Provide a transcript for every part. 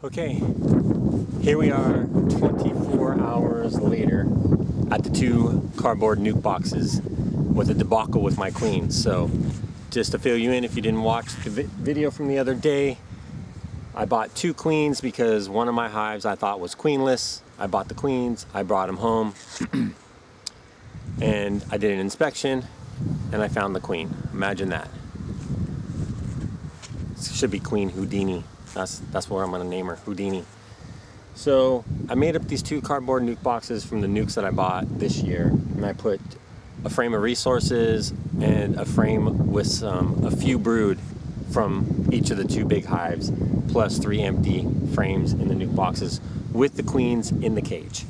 Okay, here we are 24 hours later at the 2 cardboard nuke boxes with a debacle with my queens. So just to fill you in, if you didn't watch the video from the other day, I bought 2 queens because one of my hives I thought was queenless. I bought the queens, I brought them home, and I did an inspection, and I found the queen. Imagine that. It should be Queen Houdini. That's what I'm gonna name her, Houdini. So I made up these 2 cardboard nuke boxes from the nukes that I bought this year, and I put a frame of resources and a frame with a few brood from each of the 2 big hives, plus 3 empty frames in the nuke boxes with the queens in the cage.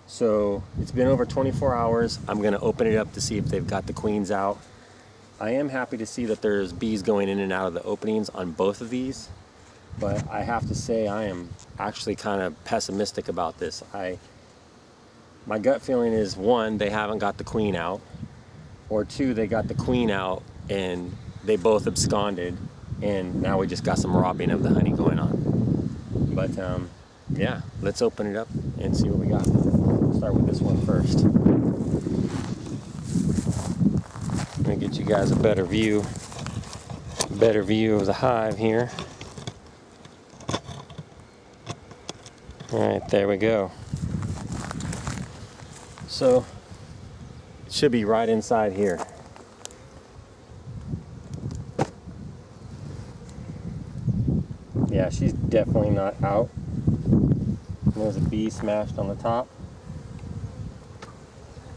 So it's been over 24 hours. I'm gonna open it up to see if they've got the queens out. I am happy to see that there's bees going in and out of the openings on both of these. But I have to say I am actually kind of pessimistic about this. My gut feeling is 1, they haven't got the queen out, or 2, they got the queen out and they both absconded, and now we just got some robbing of the honey going on. But yeah, let's open it up and see what we got. We'll start with this one first. Let me get you guys a better view of the hive here. Alright, there we go. So, it should be right inside here. Yeah, she's definitely not out. There's a bee smashed on the top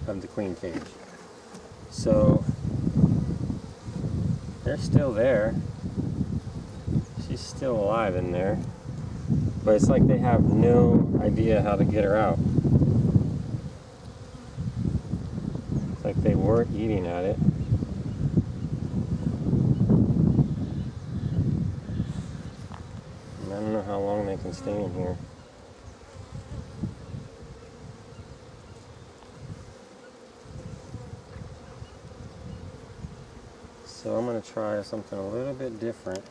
of the queen cage. So, they're still there. She's still alive in there. But it's like they have no idea how to get her out. It's like they weren't eating at it. And I don't know how long they can stay in here. So I'm going to try something a little bit different.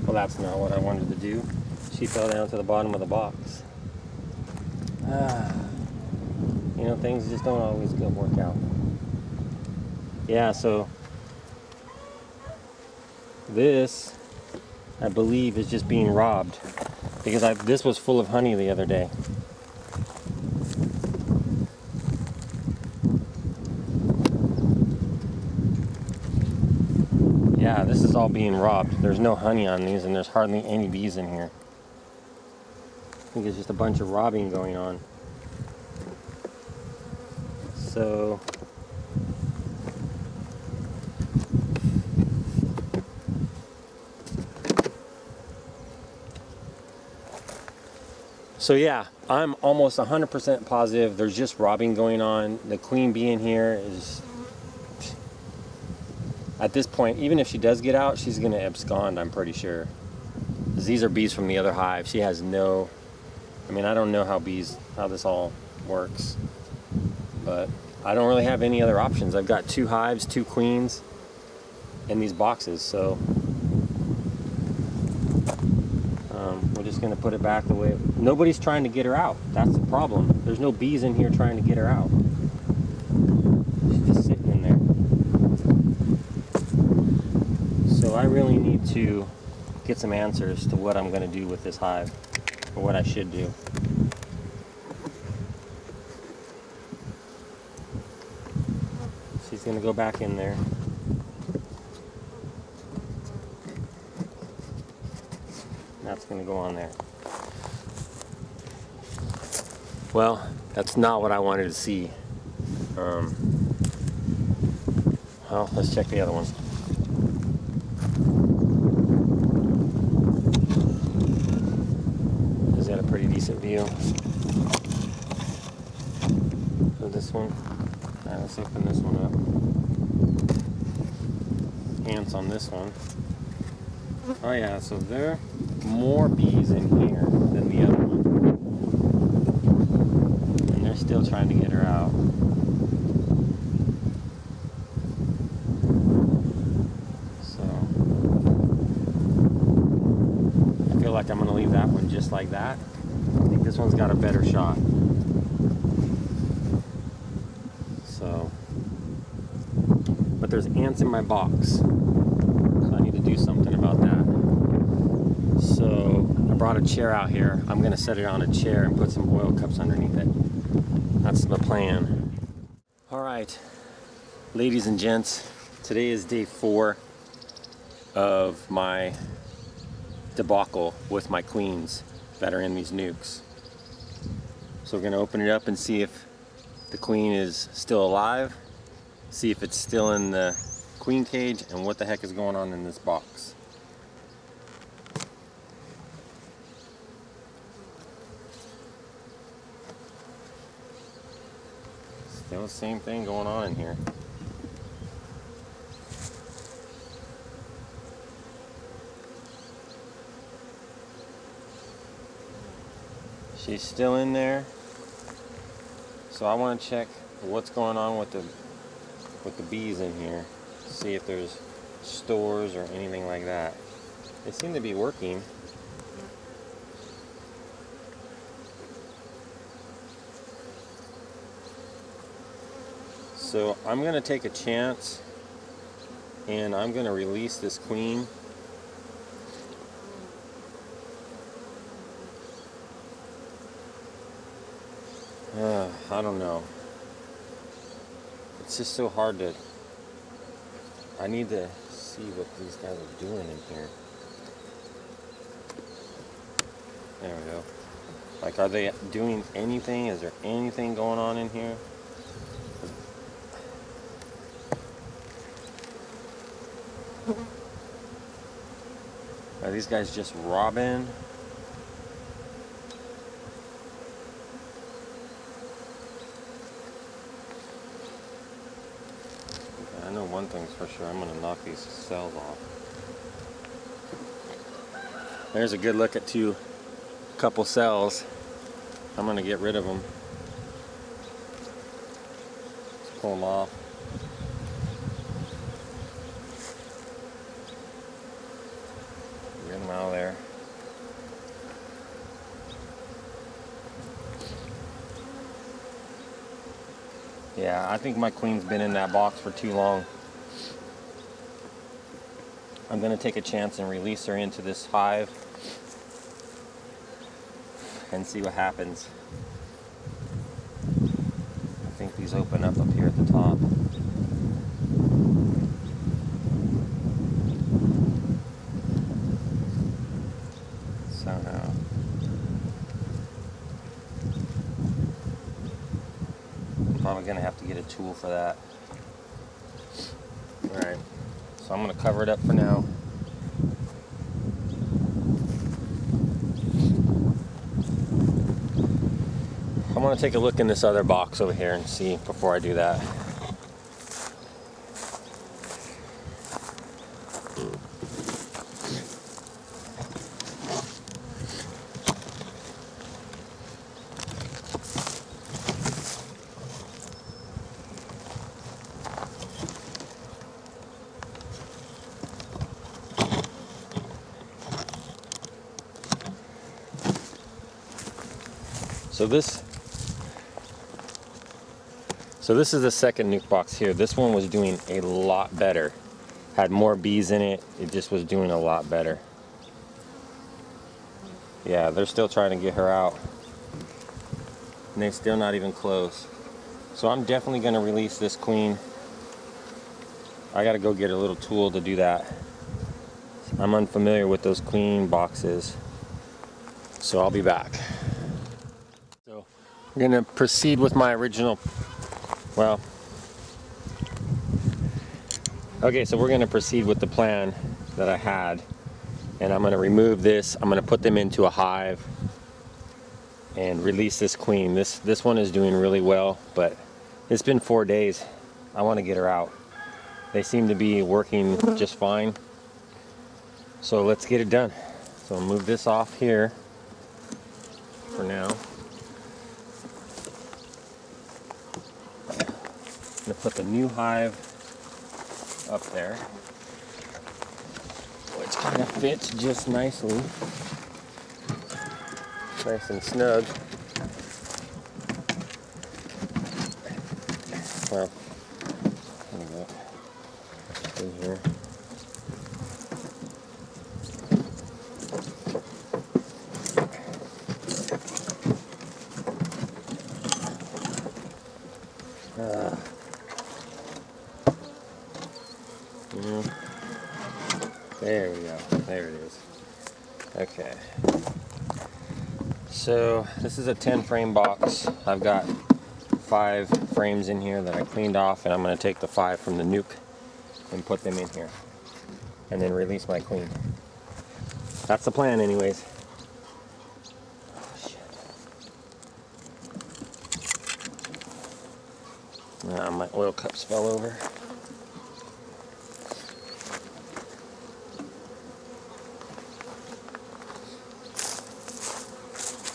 Well, that's not what I wanted to do. She fell down to the bottom of the box. You know, things just don't always work out. Yeah, so this, I believe, is just being robbed, because this was full of honey the other day. Yeah, this is all being robbed. There's no honey on these, and there's hardly any bees in here. I think it's just a bunch of robbing going on. So yeah, I'm almost 100% positive there's just robbing going on. The queen bee in here is, at this point, even if she does get out, she's going to abscond, I'm pretty sure. These are bees from the other hive. She has no, I mean, I don't know how this all works. But I don't really have any other options. I've got 2 hives, 2 queens in these boxes. So we're just going to put it back the way. Nobody's trying to get her out. That's the problem. There's no bees in here trying to get her out. She's just sitting in there. So I really need to get some answers to what I'm going to do with this hive, or what I should do. She's going to go back in there. That's going to go on there. Well, that's not what I wanted to see. Well, let's check the other one. Is that a pretty decent view of this one? Alright, let's open this one up. Ants on this one. Oh yeah, so there are more bees in here than the other one. And they're still trying to get her out. So I feel like I'm going to leave that one just like that. I think this one's got a better shot. So, but there's ants in my box, so I need to do something about that. So I brought a chair out here. I'm gonna set it on a chair and put some oil cups underneath it. That's the plan. All right, ladies and gents, today is day 4 of my debacle with my queens that are in these nukes. So we're gonna open it up and see if the queen is still alive, see if it's still in the queen cage, and what the heck is going on in this box. Still the same thing going on in here. She's still in there. So I want to check what's going on with the bees in here. See if there's stores or anything like that. They seem to be working. So I'm going to take a chance and I'm going to release this queen. I don't know. It's just so hard to... I need to see what these guys are doing in here. There we go. Like, are they doing anything? Is there anything going on in here? Are these guys just robbing? I know one thing's for sure, I'm going to knock these cells off. There's a good look at couple cells. I'm going to get rid of them. Just pull them off. Get them out of there. Yeah, I think my queen's been in that box for too long. I'm going to take a chance and release her into this hive and see what happens. I think these open up here at the top. Somehow. Probably gonna have to get a tool for that. Alright, so I'm gonna cover it up for now. I want to take a look in this other box over here and see before I do that. So this is the second nuke box here. This one was doing a lot better. Had more bees in it. It just was doing a lot better. Yeah, they're still trying to get her out. And they're still not even close. So I'm definitely gonna release this queen. I gotta go get a little tool to do that. I'm unfamiliar with those queen boxes. So I'll be back. So I'm gonna proceed with my original, well, okay, so we're gonna proceed with the plan that I had. And I'm gonna remove this, I'm gonna put them into a hive and release this queen. This one is doing really well, but it's been 4 days. I wanna get her out. They seem to be working just fine. So let's get it done. So I'll move this off here. for now. I'm gonna put the new hive up there, which kind of fits just nicely. Nice and snug. Well, there we go. In here. There we go. There it is. Okay. So this is a 10 frame box. I've got 5 frames in here that I cleaned off, and I'm going to take the 5 from the nuke and put them in here and then release my queen. That's the plan anyways. Oh, shit. My oil cups fell over.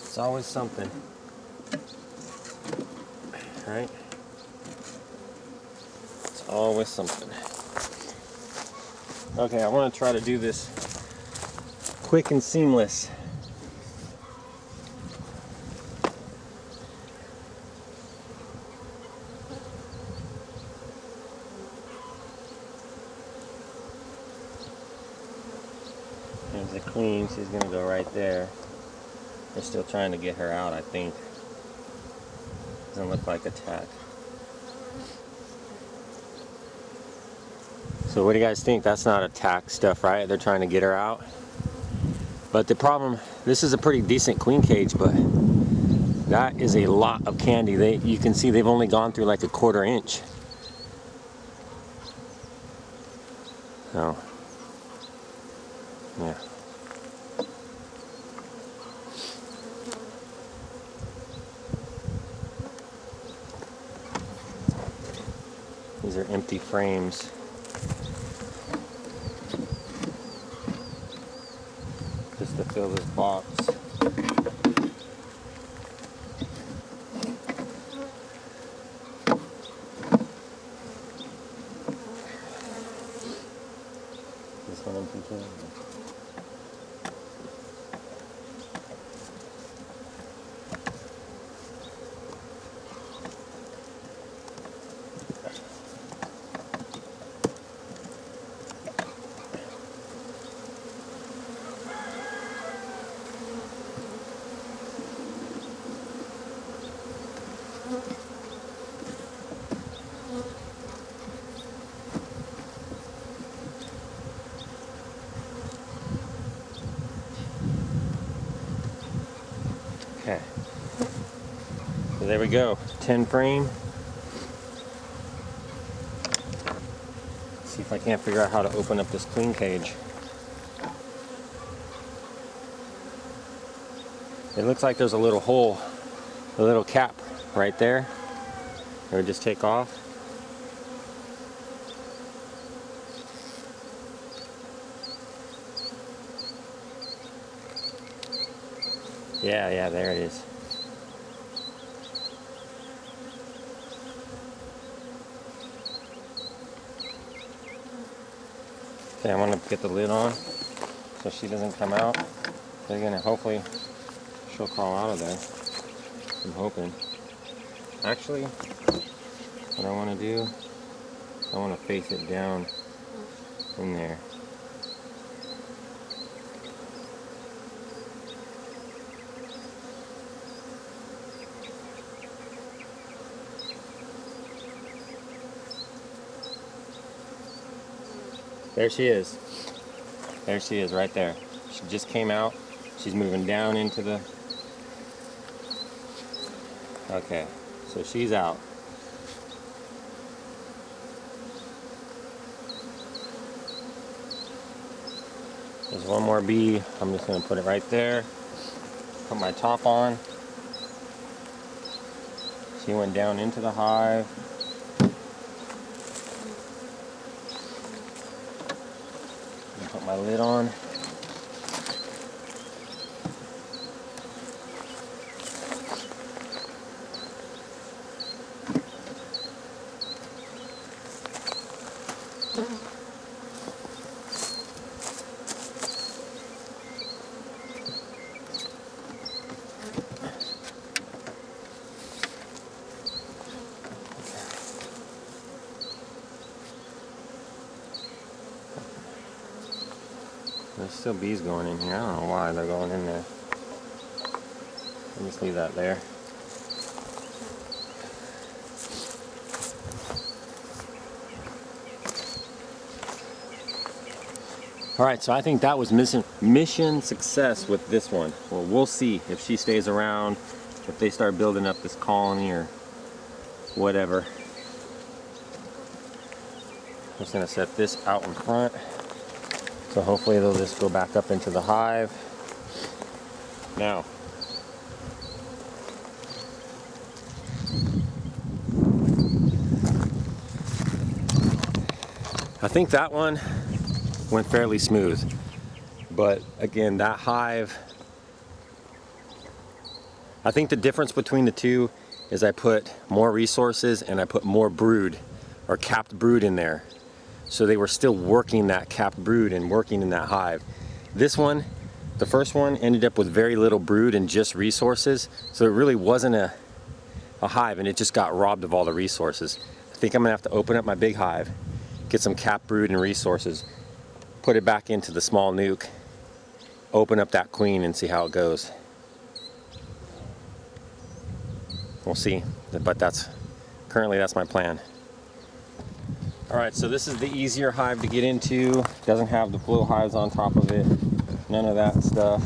It's always something, right? It's always something. Okay, I want to try to do this quick and seamless. There's the queen. She's going to go right there. They're still trying to get her out, I think. Doesn't look like attack. So what do you guys think? That's not attack stuff, right? They're trying to get her out. But the problem, this is a pretty decent queen cage, but that is a lot of candy. You can see they've only gone through like a 1/4 inch. So, yeah. These are empty frames. Just to fill this box. This one empty too. Okay, so there we go, 10 frame. See if I can't figure out how to open up this queen cage. It looks like there's a little hole, a little cap right there. It would just take off. Yeah, there it is. Okay, I want to get the lid on so she doesn't come out. They're gonna, hopefully she'll crawl out of there. I'm hoping. Actually, what I want to do, I want to face it down in there. There she is. There she is right there. She just came out. She's moving down into the... Okay, so she's out. There's one more bee. I'm just going to put it right there. Put my top on. She went down into the hive. Put my lid on. still bees going in here. I don't know why they're going in there. Let me just leave that there. Alright, so I think that was mission success with this one. Well, we'll see if she stays around, if they start building up this colony or whatever. I'm just going to set this out in front. So hopefully they'll just go back up into the hive. Now, I think that one went fairly smooth, but again, that hive, I think the difference between the two is I put more resources and I put more brood or capped brood in there, so they were still working that capped brood and working in that hive. This one, the first one, ended up with very little brood and just resources, so it really wasn't a hive, and it just got robbed of all the resources. I think I'm gonna have to open up my big hive, get some capped brood and resources, put it back into the small nuke, open up that queen and see how it goes. We'll see, but currently that's my plan. Alright, so this is the easier hive to get into. Doesn't have the flow hives on top of it, none of that stuff.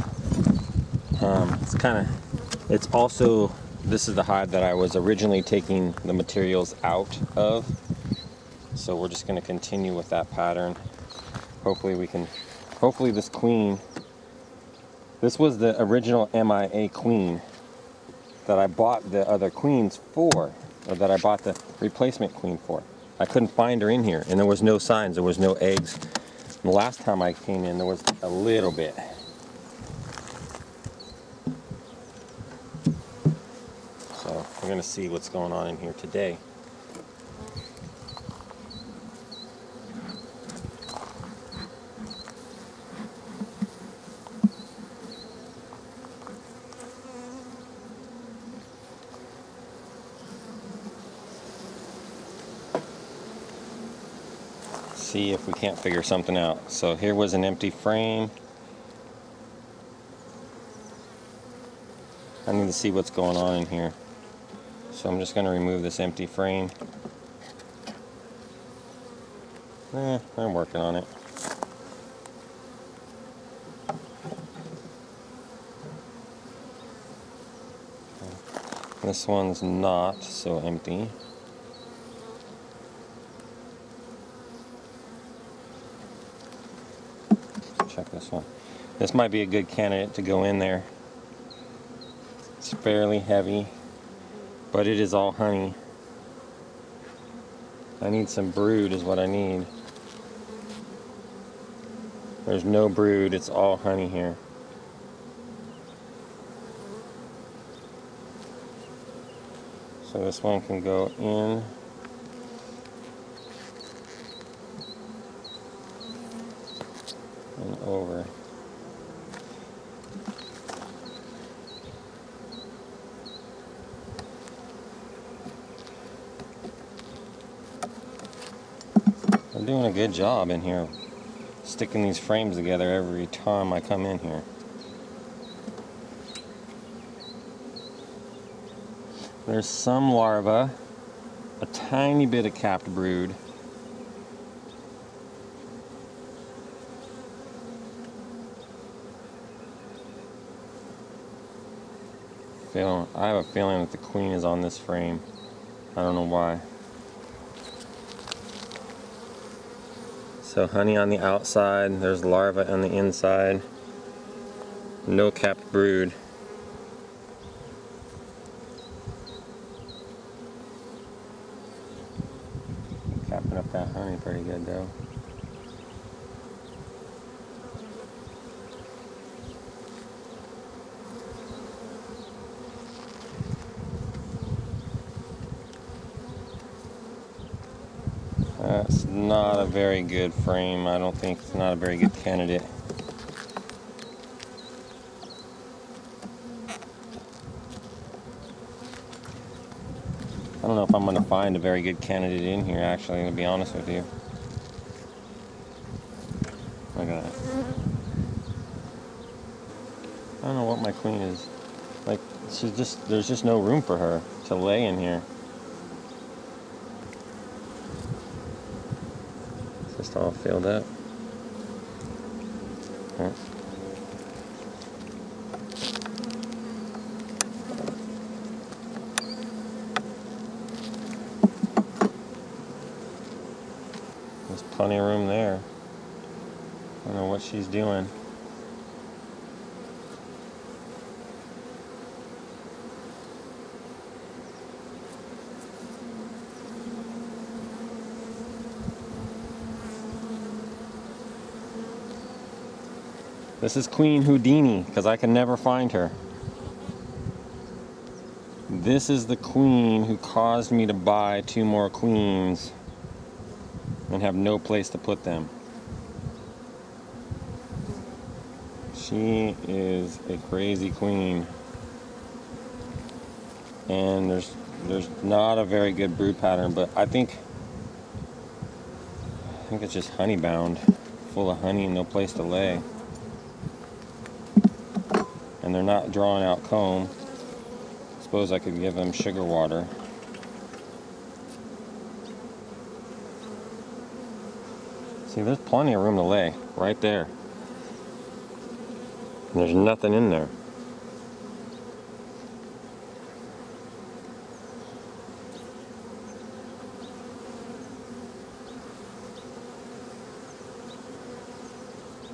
It's also, this is the hive that I was originally taking the materials out of. So we're just going to continue with that pattern. Hopefully this queen, this was the original MIA queen that I bought the other queens for, or that I bought the replacement queen for. I couldn't find her in here, and there was no signs, there was no eggs. And the last time I came in, there was a little bit. So we're going to see what's going on in here today. See if we can't figure something out. So here was an empty frame. I need to see what's going on in here. So I'm just going to remove this empty frame. I'm working on it. This one's not so empty. Check this one. This might be a good candidate to go in there. It's fairly heavy, but it is all honey. I need some brood is what I need. There's no brood, it's all honey here. So this one can go in. And over. I'm doing a good job in here sticking these frames together every time I come in here. There's some larvae, a tiny bit of capped brood. I have a feeling that the queen is on this frame. I don't know why. So honey on the outside, there's larvae on the inside. No capped brood. Capping up that honey pretty good though. That's not a very good frame. I don't think it's not a very good candidate. I don't know if I'm going to find a very good candidate in here, actually, to be honest with you. Look at that. I don't know what my queen is. Like, there's just no room for her to lay in here. It's just all filled up. Huh. There's plenty of room there. I don't know what she's doing. This is Queen Houdini, because I can never find her. This is the queen who caused me to buy 2 more queens and have no place to put them. She is a crazy queen. And there's not a very good brood pattern, but I think it's just honey bound, full of honey and no place to lay. And they're not drawing out comb. Suppose I could give them sugar water. See, there's plenty of room to lay right there. And there's nothing in there.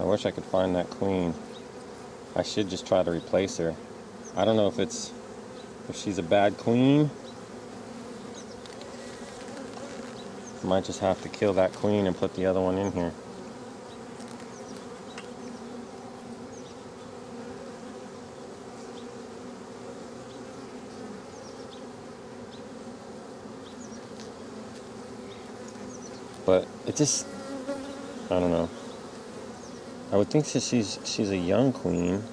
I wish I could find that queen. I should just try to replace her. I don't know if she's a bad queen. I might just have to kill that queen and put the other one in here. But it just, I don't know. I would think that she's a young queen.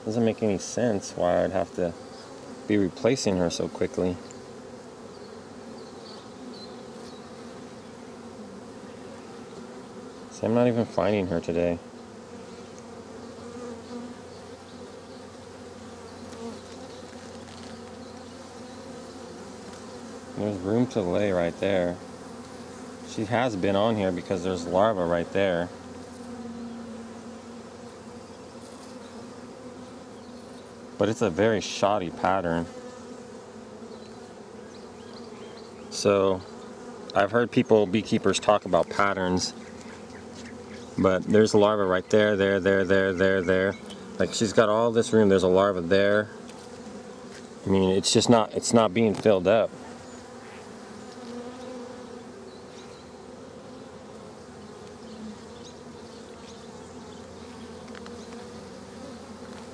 Doesn't make any sense why I'd have to be replacing her so quickly. See, I'm not even finding her today. There's room to lay right there. She has been on here because there's larvae right there. But it's a very shoddy pattern. So I've heard beekeepers talk about patterns, but there's a larva right there, there. Like, she's got all this room. There's a larva there. I mean, it's not being filled up.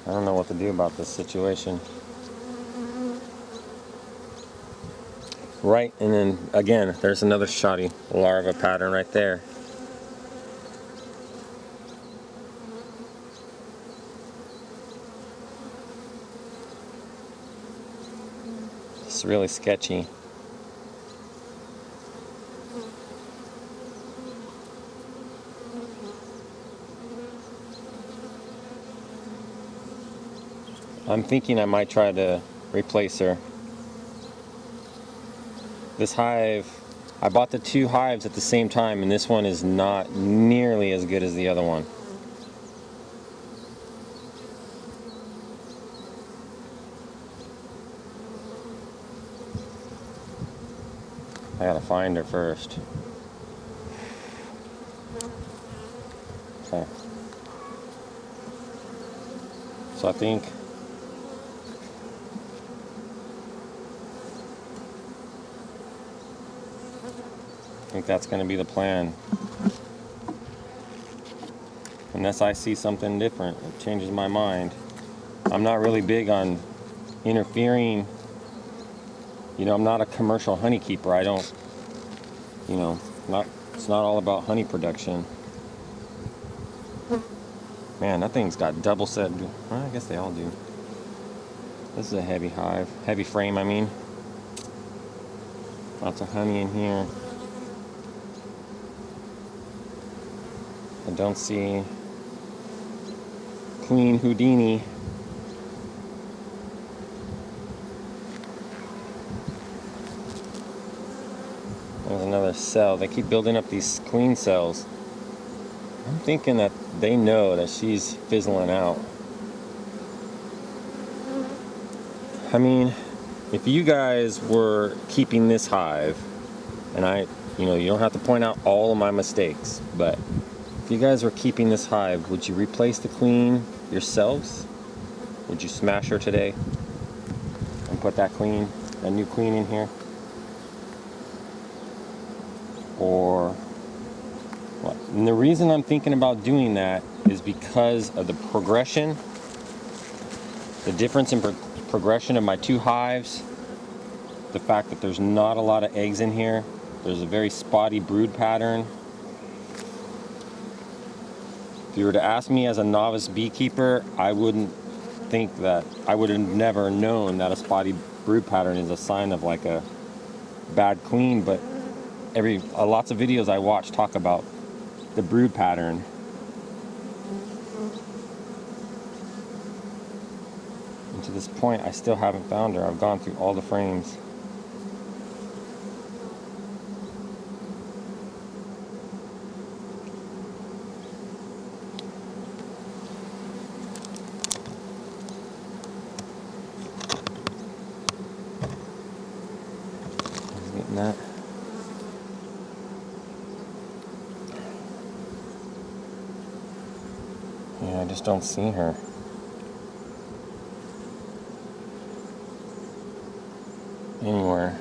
I don't know what to do about this situation. Right, and then again, there's another shoddy larva pattern right there. It's really sketchy. I'm thinking I might try to replace her. This hive, I bought the 2 hives at the same time, and this one is not nearly as good as the other one. I gotta find her first. Okay. So I think that's going to be the plan. Unless I see something different, it changes my mind. I'm not really big on interfering. You know, I'm not a commercial honey keeper. I don't, you know, it's not all about honey production. Man, that thing's got double set. Well, I guess they all do. This is a heavy hive. Heavy frame, I mean. Lots of honey in here. I don't see Queen Houdini. another cell. They keep building up these queen cells. I'm thinking that they know that she's fizzling out. I mean, if you guys were keeping this hive, and you don't have to point out all of my mistakes, but if you guys were keeping this hive, would you replace the queen yourselves? Would you smash her today and put that new queen in here? Or what? And the reason I'm thinking about doing that is because of the progression, the difference in progression of my two hives, the fact that there's not a lot of eggs in here. There's a very spotty brood pattern. If you were to ask me as a novice beekeeper, I wouldn't think that, I would have never known that a spotty brood pattern is a sign of like a bad queen, but lots of videos I watch talk about the brood pattern. And to this point, I still haven't found her. I've gone through all the frames. Getting that. Yeah, I just don't see her. Anywhere.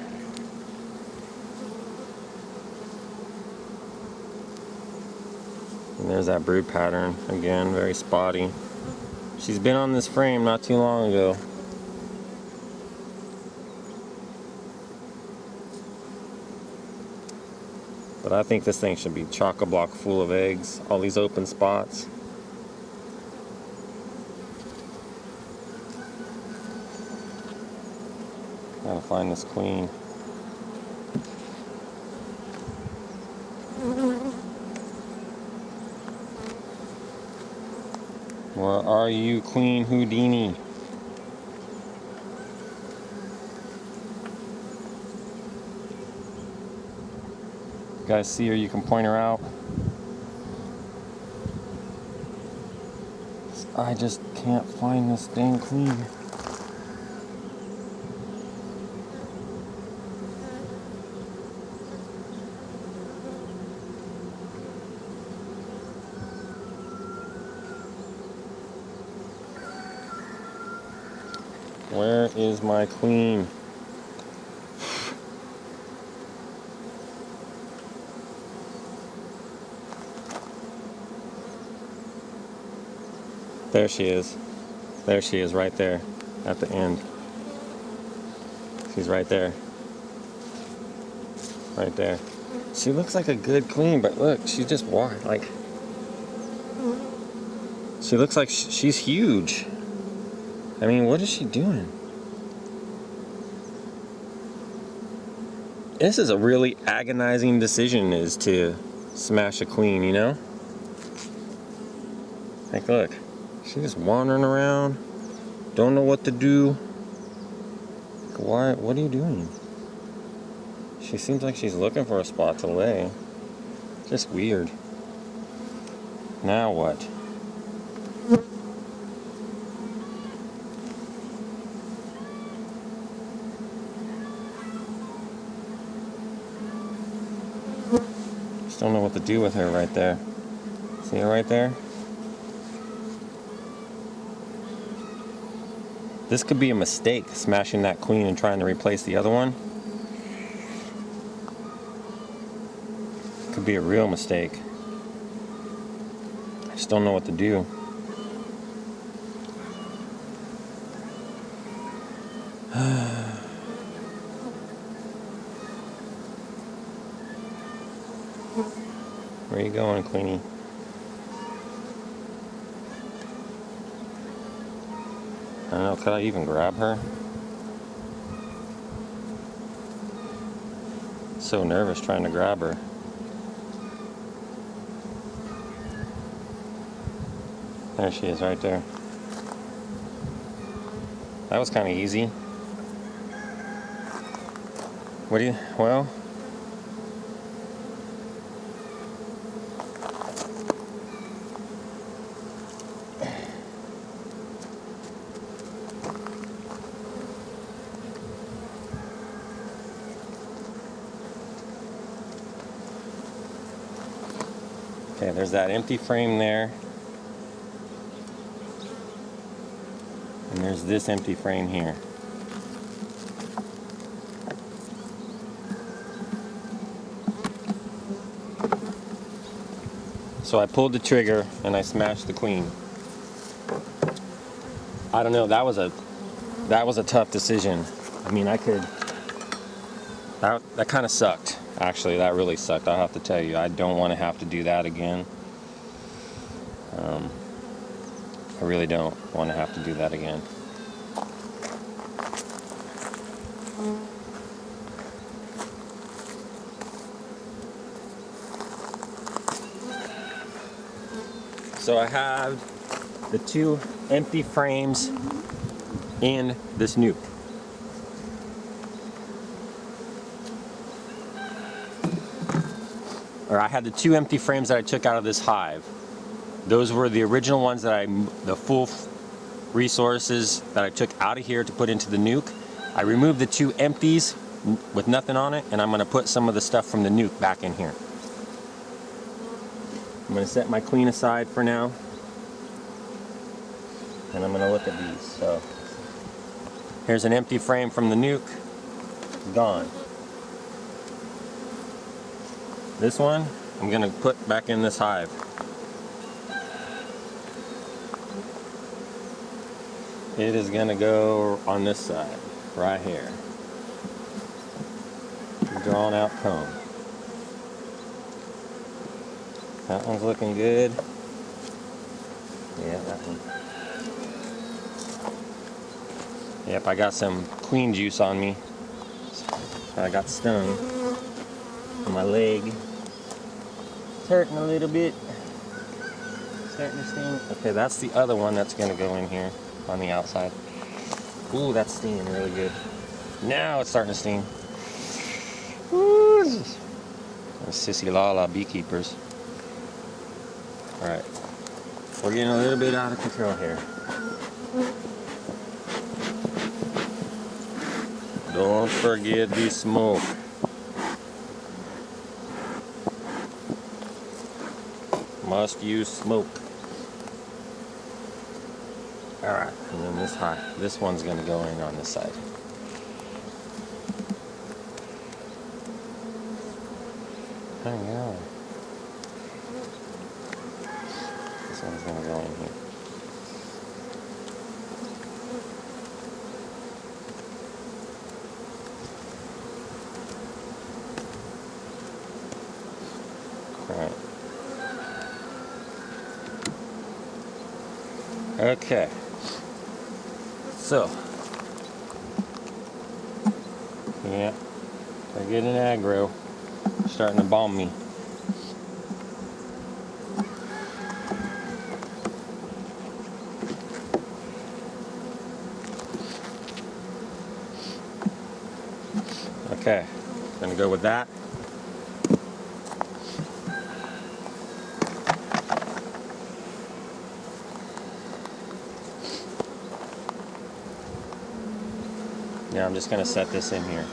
And there's that brood pattern again, very spotty. She's been on this frame not too long ago. But I think this thing should be chock-a-block full of eggs. All these open spots. Gotta find this queen. Where are you, Queen Houdini? You guys see her? You can point her out. I just can't find this dang queen. Where is my queen? There she is. There she is, right there at the end. She's right there. Right there. She looks like a good queen, but look, she's just wide. Like, she looks like she's huge. I mean, what is she doing? This is a really agonizing decision, is to smash a queen, you know? Like, look. She's just wandering around. Don't know what to do. Why? What are you doing? She seems like she's looking for a spot to lay. Just weird. Now what? Just don't know what to do with her right there. See her right there? This could be a mistake, smashing that queen and trying to replace the other one. Could be a real mistake. I just don't know what to do. Where are you going, Queenie? I don't know, could I even grab her? So nervous trying to grab her. There she is, right there. That was kind of easy. Well, Okay, there's that empty frame there. And there's this empty frame here. So I pulled the trigger and I smashed the queen. I don't know, that was a tough decision. I mean, that kind of sucked. Actually, that really sucked. I have to tell you, I don't want to have to do that again. I really don't want to have to do that again. So I have the two empty frames in this nuke. Or I had the two empty frames that I took out of this hive. Those were the original ones that the full resources that I took out of here to put into the nuke. I removed the two empties with nothing on it, and I'm gonna put some of the stuff from the nuke back in here. I'm gonna set my queen aside for now, and I'm gonna look at these. So here's an empty frame from the nuke, gone. This one, I'm gonna put back in this hive. It is gonna go on this side, right here. Drawn out comb. That one's looking good. Yeah, that one. Yep, I got some queen juice on me. I got stung on my leg. It's hurting a little bit. Starting to sting. Okay, that's the other one that's gonna go in here on the outside. Ooh, that's stinging really good. Now it's starting to sting. Ooh, sissy lala beekeepers. Alright, we're getting a little bit out of control here. Don't forget the smoke. Must use smoke. Alright, and then this one's gonna go in on this side. Hang on. This one's gonna go in here. Alright. Okay. So. Yeah. They're getting aggro. Starting to bomb me. Okay, gonna go with that. Now I'm just gonna set this in here.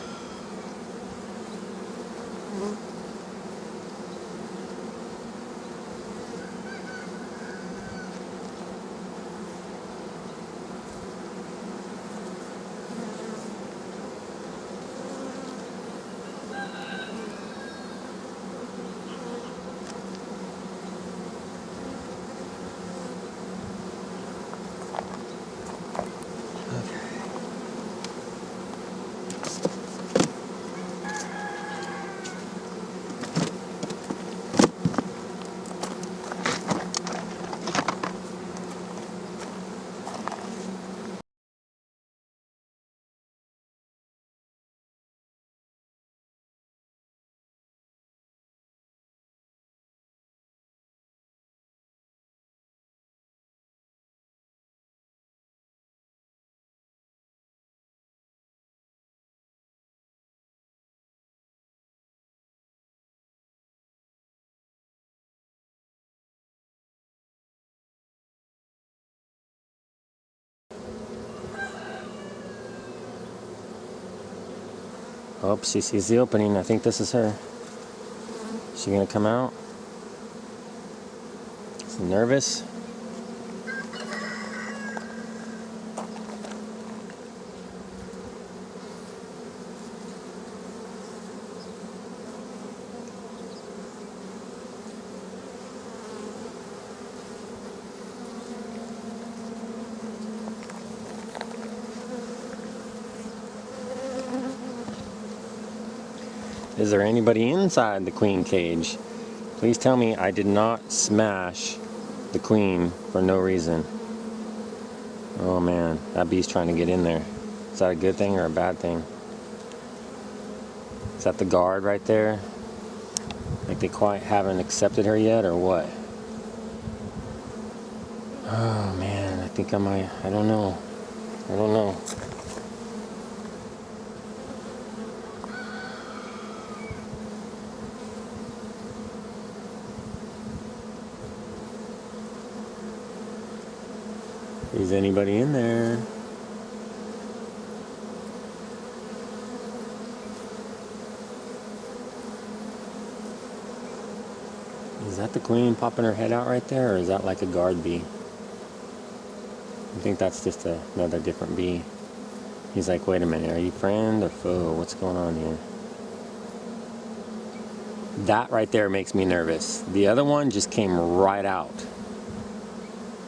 Oh, she sees the opening. I think this is her. Is she gonna come out? Nervous? Is there anybody inside the queen cage? Please tell me I did not smash the queen for no reason. Oh man, that bee's trying to get in there. Is that a good thing or a bad thing? Is that the guard right there? Like they quite haven't accepted her yet or what? Oh man, I think I might, I don't know. I don't know. Is anybody in there? Is that the queen popping her head out right there, or is that like a guard bee? I think that's just another different bee. He's like, wait a minute, are you friend or foe? What's going on here? That right there makes me nervous. The other one just came right out.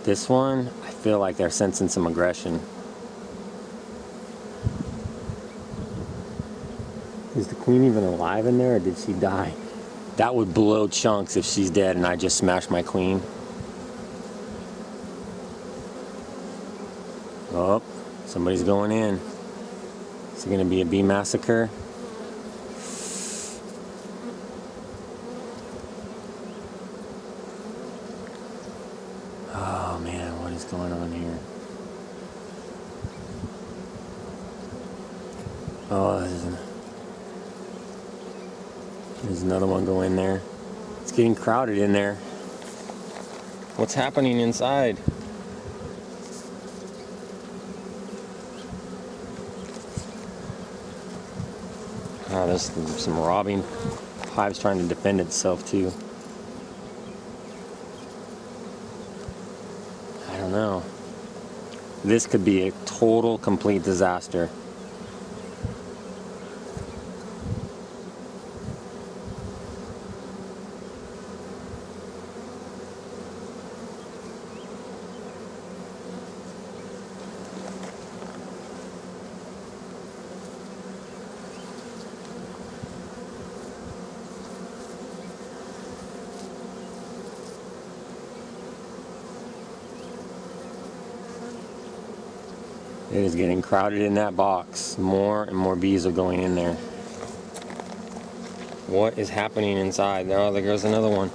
This one, I feel like they're sensing some aggression. Is the queen even alive in there, or did she die? That would blow chunks if she's dead and I just smashed my queen. Oh, somebody's going in. Is it going to be a bee massacre? Oh man, what is going on here? Oh, there's another one going there. It's getting crowded in there. What's happening inside? Oh, there's some robbing. Hive's trying to defend itself too. I don't know. This could be a total, complete disaster. It is getting crowded in that box. More and more bees are going in there. What is happening inside? Oh, there goes another one.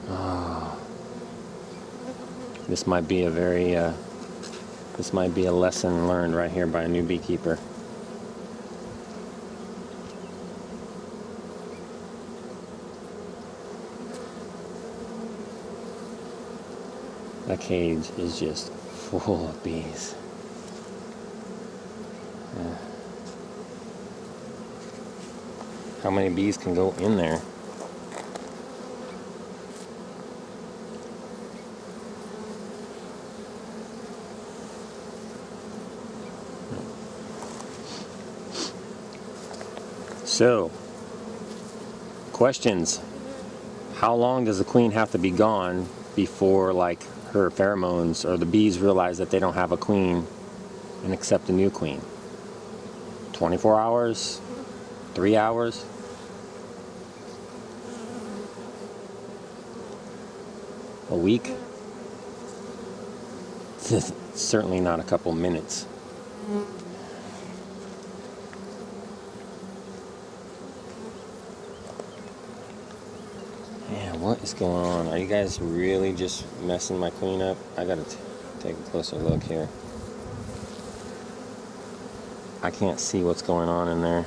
Oh. This might be a very, this might be a lesson learned right here by a new beekeeper. That cage is just full of bees. Yeah. How many bees can go in there? So, questions. How long does the queen have to be gone before, like, her pheromones or the bees realize that they don't have a queen and accept a new queen? 24 hours? 3 hours? A week? Certainly not a couple minutes. Man, what is going on? Are you guys really just messing my queen up? I gotta take a closer look here. I can't see what's going on in there.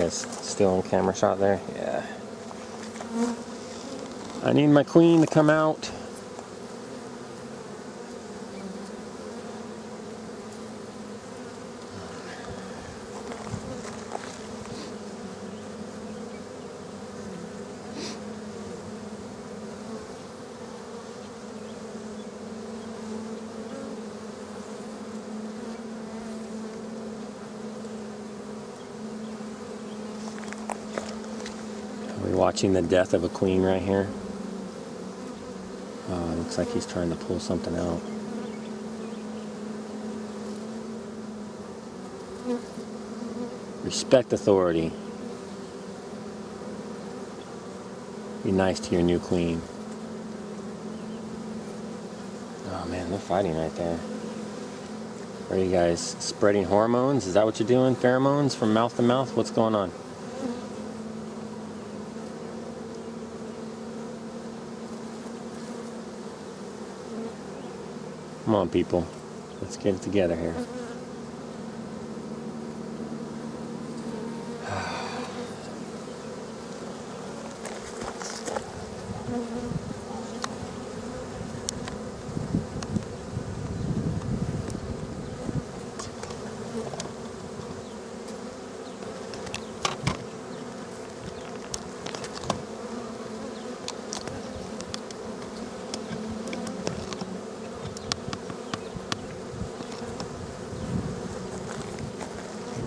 guys still on camera shot there? Yeah. I need my queen to come out. We're watching the death of a queen right here. Oh, it looks like he's trying to pull something out. Respect authority. Be nice to your new queen. Oh man, they're fighting right there. Are you guys spreading hormones? Is that what you're doing? Pheromones from mouth to mouth? What's going on? Come on, people. Let's get it together here.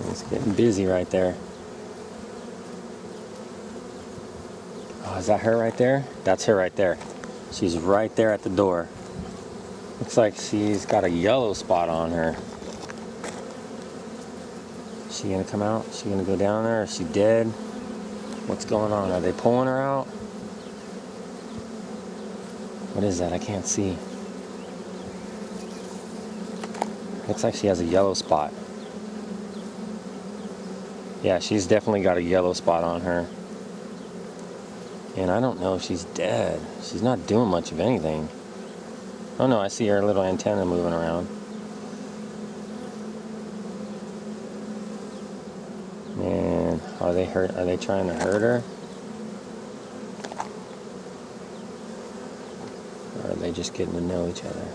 It's getting busy right there. Oh, is that her right there? That's her right there. She's right there at the door. Looks like she's got a yellow spot on her. Is she gonna come out? Is she gonna go down there? Is she dead? What's going on? Are they pulling her out? What is that? I can't see. Looks like she has a yellow spot. Yeah, she's definitely got a yellow spot on her. And I don't know if she's dead. She's not doing much of anything. Oh no, I see her little antenna moving around. Man, are they trying to hurt her? Or are they just getting to know each other?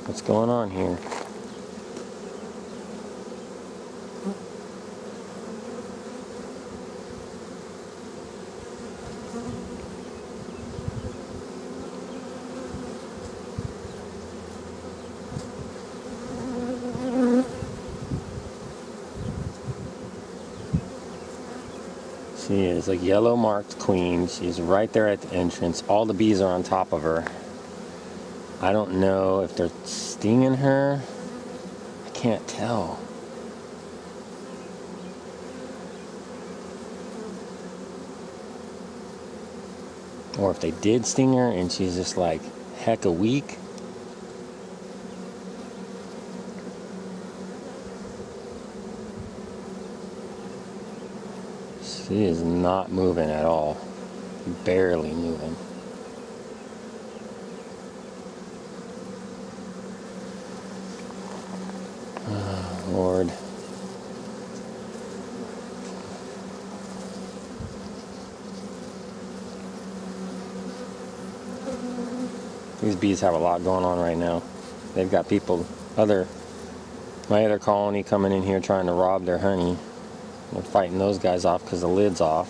What's going on here? She is a yellow marked queen. She's right there at the entrance. All the bees are on top of her. I don't know if they're stinging her. I can't tell. Or if they did sting her and she's just like hecka weak. She is not moving at all. Barely moving. Oh, Lord. These bees have a lot going on right now. They've got people, my other colony coming in here trying to rob their honey. They're fighting those guys off because the lid's off.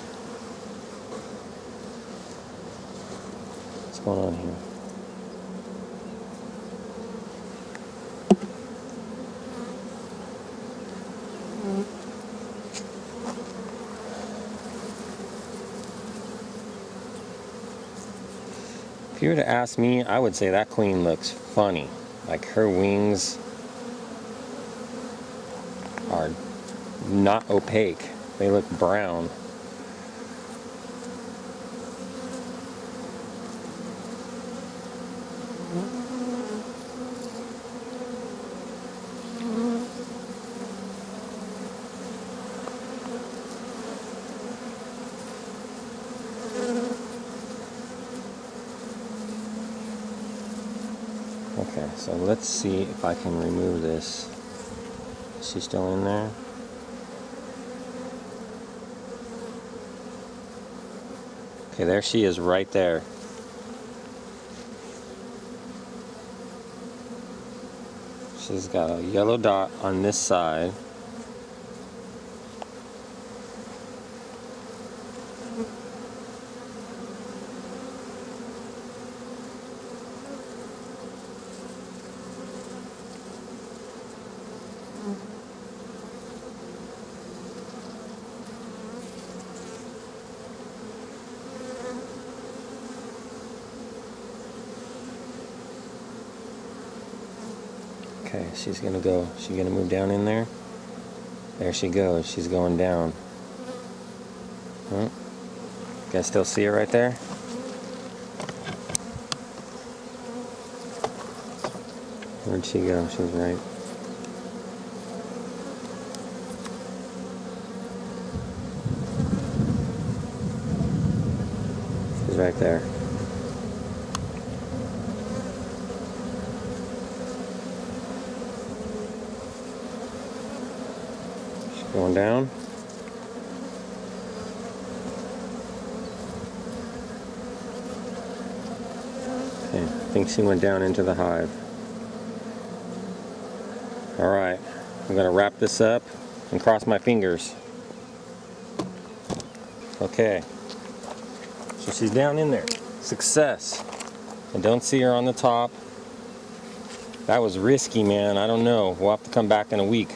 What's going on here? If you were to ask me, I would say that queen looks funny. Like her wings are not opaque. They look brown. Okay, so let's see if I can remove this. Is she still in there? Okay, there she is right there. She's got a yellow dot on this side. Okay, she's gonna go. She's gonna move down in there. There she goes. She's going down. Oh, you guys still see her right there? Where'd she go? She's right. She's right there. Going down. Okay, I think she went down into the hive. Alright, I'm going to wrap this up and cross my fingers. Okay, so she's down in there. Success. I don't see her on the top. That was risky, man. I don't know. We'll have to come back in a week.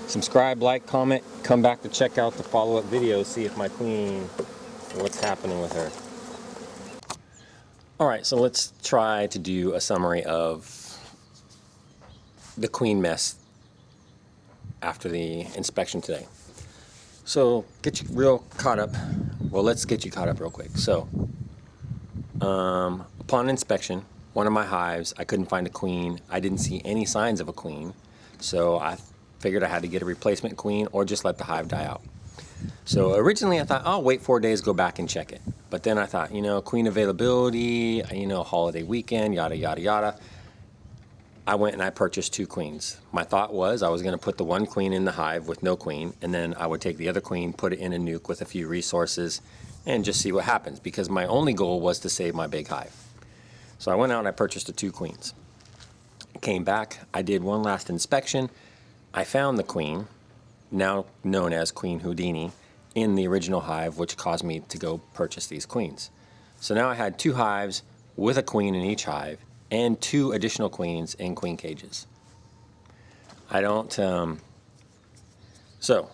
Subscribe, like, comment, come back to check out the follow-up videos, see if my queen, what's happening with her. Alright, so let's try to do a summary of the queen mess after the inspection today. So, get you real caught up. Well, let's get you caught up real quick. So, upon inspection, one of my hives, I couldn't find a queen. I didn't see any signs of a queen. So, I figured I had to get a replacement queen or just let the hive die out. So originally I thought, I'll wait 4 days, go back and check it. But then I thought, queen availability, holiday weekend, yada, yada, yada. I went and I purchased 2 queens. My thought was I was going to put the 1 queen in the hive with no queen, and then I would take the other queen, put it in a nuke with a few resources, and just see what happens, because my only goal was to save my big hive. So I went out and I purchased the 2 queens. Came back, I did one last inspection. I found the queen, now known as Queen Houdini, in the original hive, which caused me to go purchase these queens. So now I had 2 hives with a queen in each hive and 2 additional queens in queen cages. So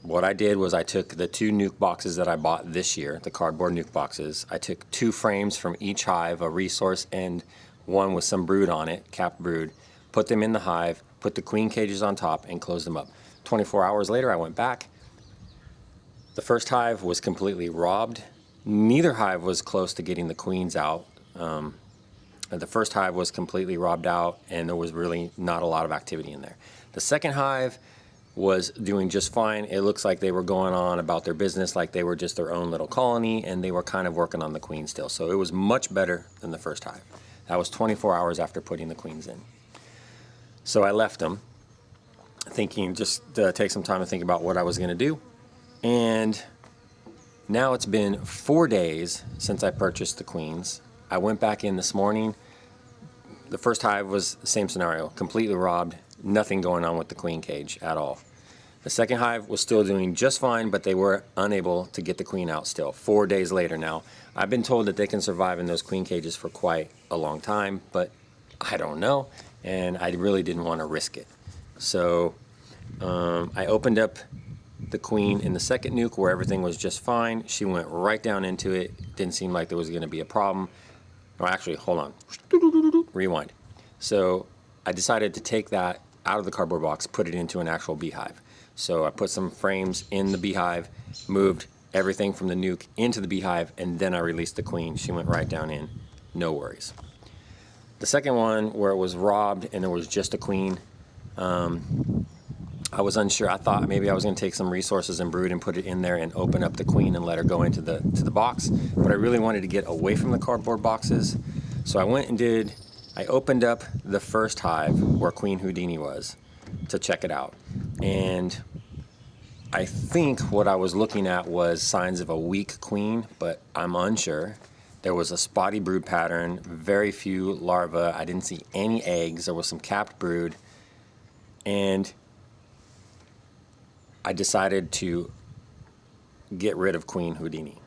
what I did was I took the 2 nuke boxes that I bought this year, the cardboard nuke boxes. I took 2 frames from each hive, a resource and one with some brood on it, capped brood, put them in the hive, put the queen cages on top, and closed them up. 24 hours later, I went back. The first hive was completely robbed. Neither hive was close to getting the queens out. The first hive was completely robbed out, and there was really not a lot of activity in there. The second hive was doing just fine. It looks like they were going on about their business like they were just their own little colony, and they were kind of working on the queen still. So it was much better than the first hive. That was 24 hours after putting the queens in. So I left them, thinking just to take some time to think about what I was going to do. And now it's been 4 days since I purchased the queens. I went back in this morning. The first hive was the same scenario, completely robbed, nothing going on with the queen cage at all. The second hive was still doing just fine, but they were unable to get the queen out still. 4 days later now. I've been told that they can survive in those queen cages for quite a long time, but I don't know, and I really didn't want to risk it. So I opened up the queen in the second nuke where everything was just fine. She went right down into it. Didn't seem like there was going to be a problem. Or actually, hold on. Rewind. So I decided to take that out of the cardboard box, put it into an actual beehive. So I put some frames in the beehive, moved everything from the nuke into the beehive, and then I released the queen. She went right down in. No worries. The second one, where it was robbed and there was just a queen, I was unsure. I thought maybe I was going to take some resources and brood and put it in there and open up the queen and let her go into the box. But I really wanted to get away from the cardboard boxes. So I went and I opened up the first hive where Queen Houdini was to check it out. And I think what I was looking at was signs of a weak queen, but I'm unsure. There was a spotty brood pattern, very few larvae. I didn't see any eggs. There was some capped brood. And I decided to get rid of Queen Houdini.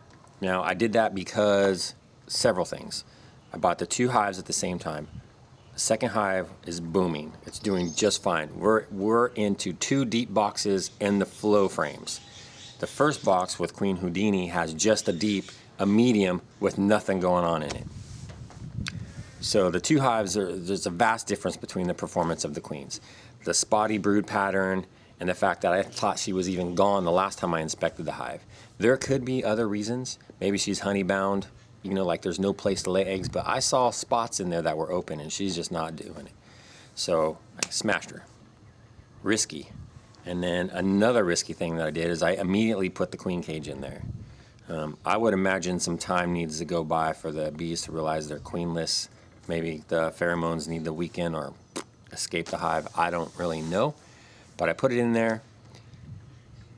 Now, I did that because several things. I bought the 2 hives at the same time. The second hive is booming. It's doing just fine. We're into 2 deep boxes and the flow frames. The first box with Queen Houdini has just a deep, a medium with nothing going on in it. So the 2 hives, there's a vast difference between the performance of the queens. The spotty brood pattern and the fact that I thought she was even gone the last time I inspected the hive. There could be other reasons. Maybe she's honey bound, you know, like there's no place to lay eggs, but I saw spots in there that were open and she's just not doing it. So I smashed her. Risky. And then another risky thing that I did is I immediately put the queen cage in there. I would imagine some time needs to go by for the bees to realize they're queenless. Maybe the pheromones need the weekend or escape the hive. I don't really know. But I put it in there.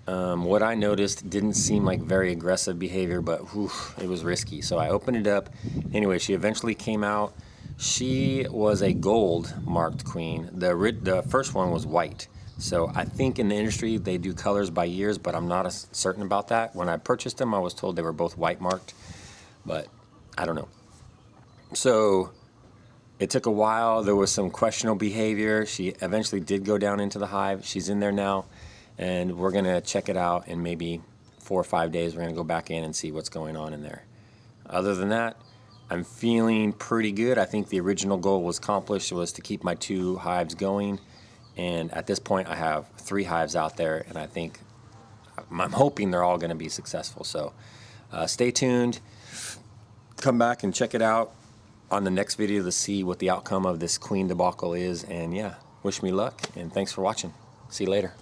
What I noticed didn't seem like very aggressive behavior, but whew, it was risky. So I opened it up. Anyway, she eventually came out. She was a gold marked queen. The first one was white. So I think in the industry they do colors by years, but I'm not certain about that. When I purchased them, I was told they were both white marked, but I don't know. So it took a while. There was some questionable behavior. She eventually did go down into the hive. She's in there now, and we're going to check it out in maybe 4 or 5 days. We're going to go back in and see what's going on in there. Other than that, I'm feeling pretty good. I think the original goal was accomplished, was to keep my 2 hives going. And at this point, I have 3 hives out there, and I think I'm hoping they're all going to be successful. So stay tuned. Come back and check it out on the next video to see what the outcome of this queen debacle is. And yeah, wish me luck, and thanks for watching. See you later.